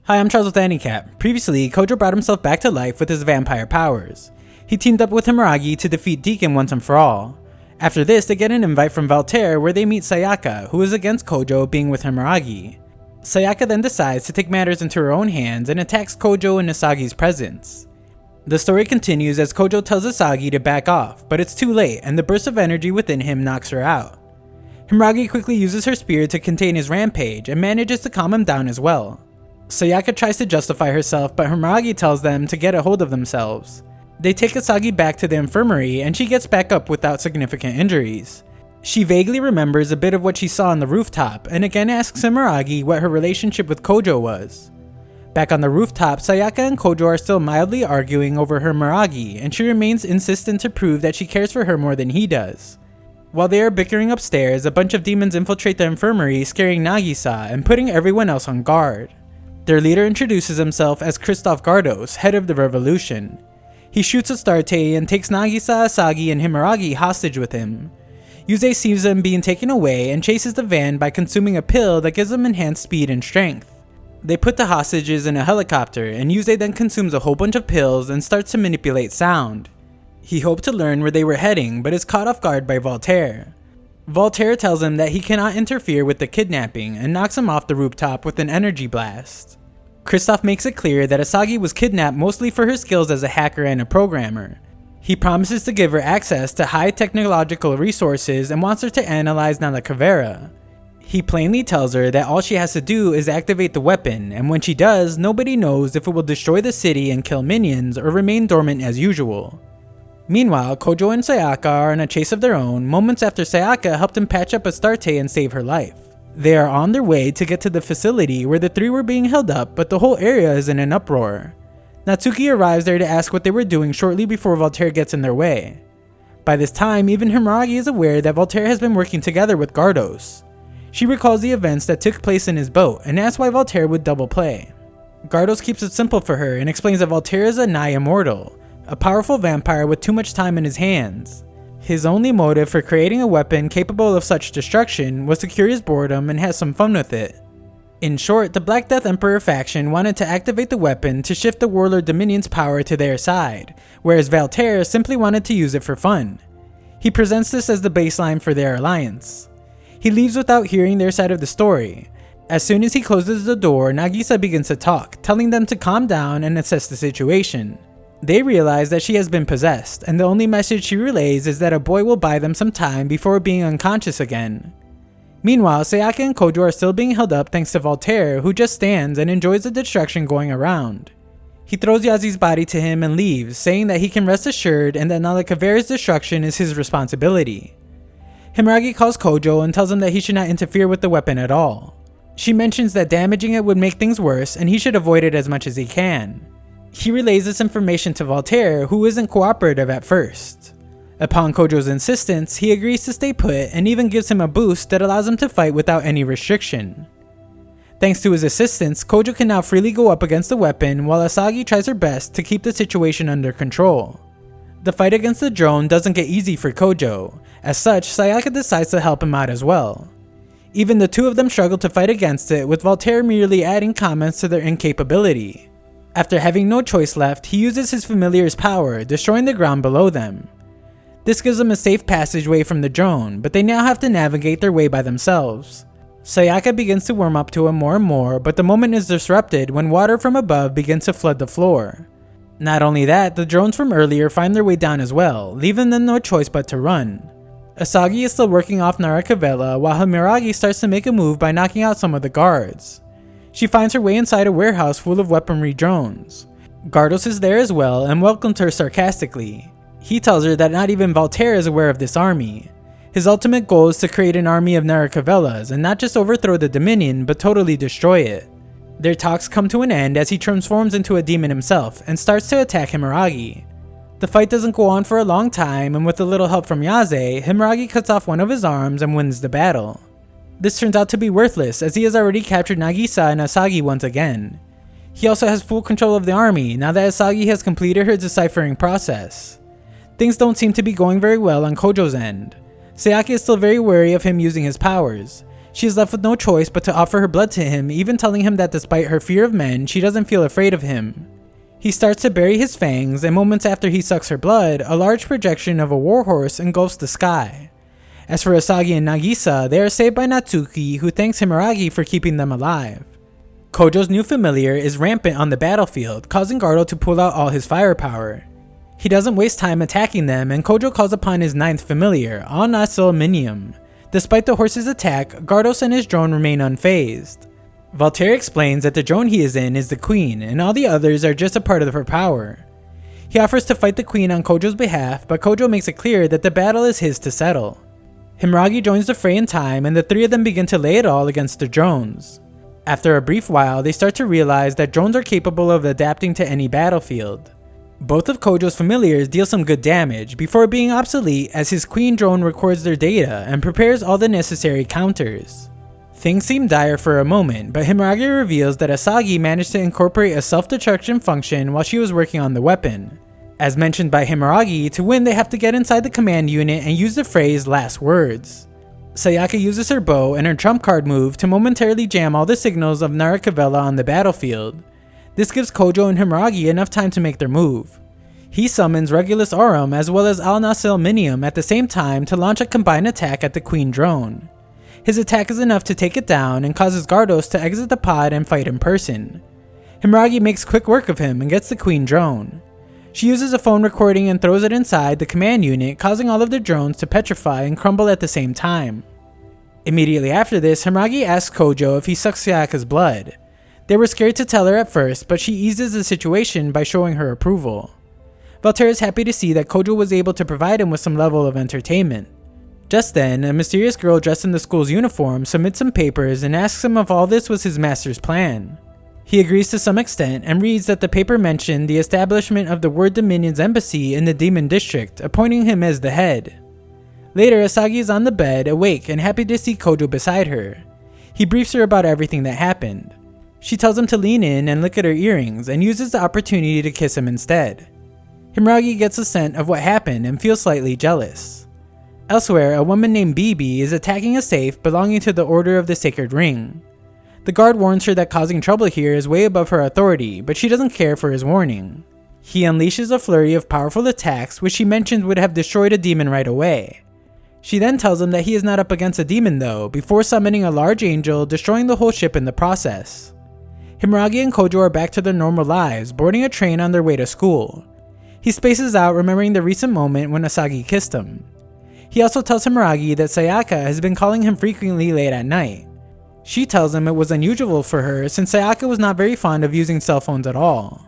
Hi, I'm Charles with AniCap. Previously, Kojo brought himself back to life with his vampire powers. He teamed up with Himeragi to defeat Deacon once and for all. After this, they get an invite from Voltaire where they meet Sayaka, who is against Kojo being with Himeragi. Sayaka then decides to take matters into her own hands and attacks Kojo in Asagi's presence. The story continues as Kojo tells Asagi to back off, but it's too late and the burst of energy within him knocks her out. Himeragi quickly uses her spear to contain his rampage and manages to calm him down as well. Sayaka tries to justify herself, but Himeragi tells them to get a hold of themselves. They take Asagi back to the infirmary and she gets back up without significant injuries. She vaguely remembers a bit of what she saw on the rooftop and again asks Himeragi what her relationship with Kojo was. Back on the rooftop, Sayaka and Kojo are still mildly arguing over Himeragi and she remains insistent to prove that she cares for her more than he does. While they are bickering upstairs, a bunch of demons infiltrate the infirmary, scaring Nagisa and putting everyone else on guard. Their leader introduces himself as Christoph Gardos, head of the revolution. He shoots Astarte and takes Nagisa, Asagi, and Himeragi hostage with him. Yuze sees them being taken away and chases the van by consuming a pill that gives them enhanced speed and strength. They put the hostages in a helicopter and Yuze then consumes a whole bunch of pills and starts to manipulate sound. He hoped to learn where they were heading but is caught off guard by Voltaire. Voltaire tells him that he cannot interfere with the kidnapping and knocks him off the rooftop with an energy blast. Christoph makes it clear that Asagi was kidnapped mostly for her skills as a hacker and a programmer. He promises to give her access to high technological resources and wants her to analyze Nala Kavera. He plainly tells her that all she has to do is activate the weapon, and when she does, nobody knows if it will destroy the city and kill minions or remain dormant as usual. Meanwhile, Kojo and Sayaka are on a chase of their own moments after Sayaka helped him patch up Astarte and save her life. They are on their way to get to the facility where the three were being held up, but the whole area is in an uproar. Natsuki arrives there to ask what they were doing shortly before Voltaire gets in their way. By this time, even Himeragi is aware that Voltaire has been working together with Gardos. She recalls the events that took place in his boat and asks why Voltaire would double play. Gardos keeps it simple for her and explains that Voltaire is a nigh immortal, a powerful vampire with too much time in his hands. His only motive for creating a weapon capable of such destruction was to cure his boredom and have some fun with it. In short, the Black Death Emperor faction wanted to activate the weapon to shift the Warlord Dominion's power to their side, whereas Voltaire simply wanted to use it for fun. He presents this as the baseline for their alliance. He leaves without hearing their side of the story. As soon as he closes the door, Nagisa begins to talk, telling them to calm down and assess the situation. They realize that she has been possessed, and the only message she relays is that a boy will buy them some time before being unconscious again. Meanwhile, Sayaka and Kojo are still being held up thanks to Voltaire, who just stands and enjoys the destruction going around. He throws Yazi's body to him and leaves, saying that he can rest assured and that Nala Kavera's destruction is his responsibility. Himeragi calls Kojo and tells him that he should not interfere with the weapon at all. She mentions that damaging it would make things worse and he should avoid it as much as he can. He relays this information to Voltaire, who isn't cooperative at first. Upon Kojo's insistence, he agrees to stay put and even gives him a boost that allows him to fight without any restriction. Thanks to his assistance, Kojo can now freely go up against the weapon while Asagi tries her best to keep the situation under control. The fight against the drone doesn't get easy for Kojo. As such, Sayaka decides to help him out as well. Even the two of them struggle to fight against it, with Voltaire merely adding comments to their incapability. After having no choice left, he uses his familiar's power, destroying the ground below them. This gives them a safe passageway from the drone, but they now have to navigate their way by themselves. Sayaka begins to warm up to him more and more, but the moment is disrupted when water from above begins to flood the floor. Not only that, the drones from earlier find their way down as well, leaving them no choice but to run. Asagi is still working off Narakavela while Himeragi starts to make a move by knocking out some of the guards. She finds her way inside a warehouse full of weaponry drones. Gardos is there as well and welcomes her sarcastically. He tells her that not even Voltaire is aware of this army. His ultimate goal is to create an army of Narakavelas and not just overthrow the Dominion but totally destroy it. Their talks come to an end as he transforms into a demon himself and starts to attack Himeragi. The fight doesn't go on for a long time, and with a little help from Yaze, Himeragi cuts off one of his arms and wins the battle. This turns out to be worthless as he has already captured Nagisa and Asagi once again. He also has full control of the army now that Asagi has completed her deciphering process. Things don't seem to be going very well on Kojo's end. Sayaka is still very wary of him using his powers. She is left with no choice but to offer her blood to him, even telling him that despite her fear of men, she doesn't feel afraid of him. He starts to bury his fangs, and moments after he sucks her blood, a large projection of a warhorse engulfs the sky. As for Asagi and Nagisa, they are saved by Natsuki, who thanks Himeragi for keeping them alive. Kojo's new familiar is rampant on the battlefield, causing Gardo to pull out all his firepower. He doesn't waste time attacking them, and Kojo calls upon his ninth familiar, Al-Nasil. Despite the horse's attack, Gardos and his drone remain unfazed. Voltaire explains that the drone he is in is the queen, and all the others are just a part of her power. He offers to fight the queen on Kojo's behalf, but Kojo makes it clear that the battle is his to settle. Himeragi joins the fray in time, and the three of them begin to lay it all against the drones. After a brief while, they start to realize that drones are capable of adapting to any battlefield. Both of Kojo's familiars deal some good damage before being obsolete as his queen drone records their data and prepares all the necessary counters. Things seem dire for a moment, but Himeragi reveals that Asagi managed to incorporate a self-destruction function while she was working on the weapon. As mentioned by Himeragi, to win they have to get inside the command unit and use the phrase last words. Sayaka uses her bow and her trump card move to momentarily jam all the signals of Narukavela on the battlefield. This gives Kojo and Himeragi enough time to make their move. He summons Regulus Aurum as well as Al-Nasil at the same time to launch a combined attack at the queen drone. His attack is enough to take it down and causes Gardos to exit the pod and fight in person. Himeragi makes quick work of him and gets the queen drone. She uses a phone recording and throws it inside the command unit, causing all of the drones to petrify and crumble at the same time. Immediately after this, Himeragi asks Kojo if he sucks Sayaka's blood. They were scared to tell her at first, but she eases the situation by showing her approval. Voltaire is happy to see that Kojo was able to provide him with some level of entertainment. Just then, a mysterious girl dressed in the school's uniform submits some papers and asks him if all this was his master's plan. He agrees to some extent and reads that the paper mentioned the establishment of the Word Dominion's embassy in the Demon District, appointing him as the head. Later, Asagi is on the bed, awake and happy to see Kojo beside her. He briefs her about everything that happened. She tells him to lean in and look at her earrings and uses the opportunity to kiss him instead. Himeragi gets a scent of what happened and feels slightly jealous. Elsewhere, a woman named Bibi is attacking a safe belonging to the Order of the Sacred Ring. The guard warns her that causing trouble here is way above her authority, but she doesn't care for his warning. He unleashes a flurry of powerful attacks which she mentioned would have destroyed a demon right away. She then tells him that he is not up against a demon though, before summoning a large angel, destroying the whole ship in the process. Himeragi and Kojo are back to their normal lives, boarding a train on their way to school. He spaces out, remembering the recent moment when Asagi kissed him. He also tells Himeragi that Sayaka has been calling him frequently late at night. She tells him it was unusual for her since Sayaka was not very fond of using cell phones at all.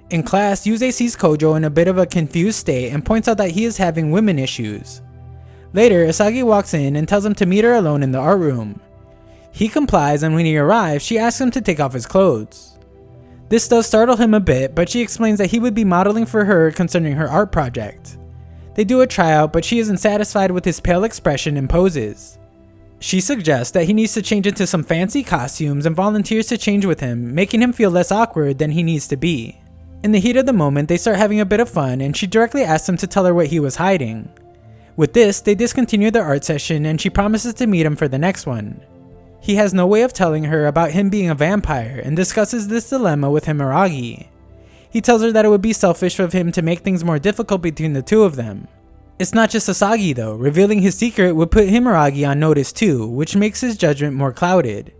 In class, Yuze sees Kojo in a bit of a confused state and points out that he is having women issues. Later, Asagi walks in and tells him to meet her alone in the art room. He complies, and when he arrives, she asks him to take off his clothes. This does startle him a bit, but she explains that he would be modeling for her concerning her art project. They do a tryout, but she isn't satisfied with his pale expression and poses. She suggests that he needs to change into some fancy costumes and volunteers to change with him, making him feel less awkward than he needs to be. In the heat of the moment, they start having a bit of fun, and she directly asks him to tell her what he was hiding. With this, they discontinue their art session, and she promises to meet him for the next one. He has no way of telling her about him being a vampire and discusses this dilemma with Himeragi. He tells her that it would be selfish of him to make things more difficult between the two of them. It's not just Asagi though, revealing his secret would put Himeragi on notice too, which makes his judgment more clouded.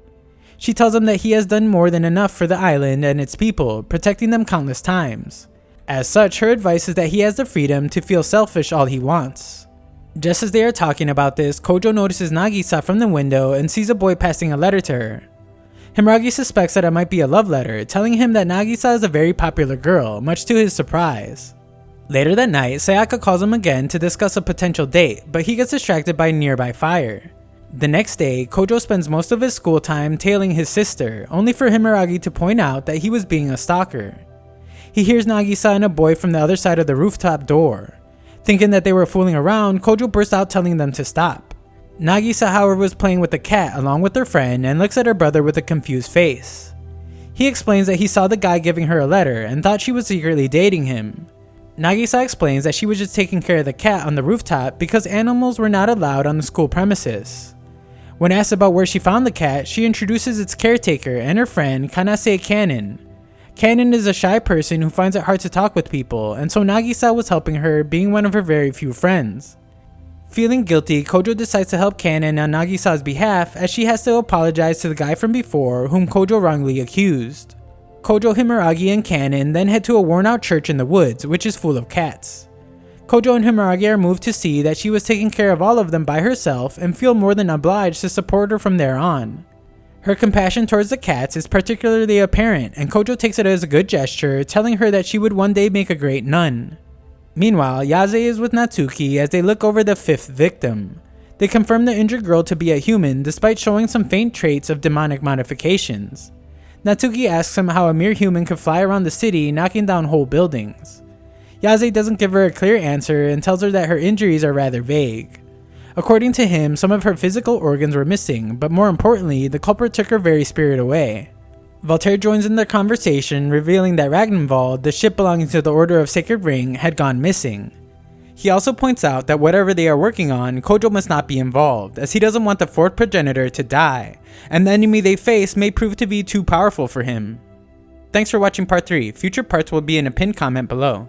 She tells him that he has done more than enough for the island and its people, protecting them countless times. As such, her advice is that he has the freedom to feel selfish all he wants. Just as they are talking about this, Kojo notices Nagisa from the window and sees a boy passing a letter to her. Himeragi suspects that it might be a love letter, telling him that Nagisa is a very popular girl, much to his surprise. Later that night, Sayaka calls him again to discuss a potential date, but he gets distracted by a nearby fire. The next day, Kojo spends most of his school time tailing his sister, only for Himeragi to point out that he was being a stalker. He hears Nagisa and a boy from the other side of the rooftop door. Thinking that they were fooling around, Kojo bursts out telling them to stop. Nagisa, however, was playing with the cat along with her friend and looks at her brother with a confused face. He explains that he saw the guy giving her a letter and thought she was secretly dating him. Nagisa explains that she was just taking care of the cat on the rooftop because animals were not allowed on the school premises. When asked about where she found the cat, she introduces its caretaker and her friend Kanase Kanon. Kanon is a shy person who finds it hard to talk with people, and so Nagisa was helping her, being one of her very few friends. Feeling guilty, Kojo decides to help Kanon on Nagisa's behalf as she has to apologize to the guy from before whom Kojo wrongly accused. Kojo, Himeragi, and Kanon then head to a worn-out church in the woods, which is full of cats. Kojo and Himeragi are moved to see that she was taking care of all of them by herself and feel more than obliged to support her from there on. Her compassion towards the cats is particularly apparent, and Kojo takes it as a good gesture, telling her that she would one day make a great nun. Meanwhile, Yase is with Natsuki as they look over the 5th victim. They confirm the injured girl to be a human despite showing some faint traits of demonic modifications. Natsuki asks him how a mere human could fly around the city, knocking down whole buildings. Yase doesn't give her a clear answer and tells her that her injuries are rather vague. According to him, some of her physical organs were missing, but more importantly, the culprit took her very spirit away. Voltaire joins in their conversation, revealing that Ragnvald, the ship belonging to the Order of Sacred Ring, had gone missing. He also points out that whatever they are working on, Kojo must not be involved, as he doesn't want the Fourth Progenitor to die, and the enemy they face may prove to be too powerful for him. Thanks for watching part 3, future parts will be in a pinned comment below.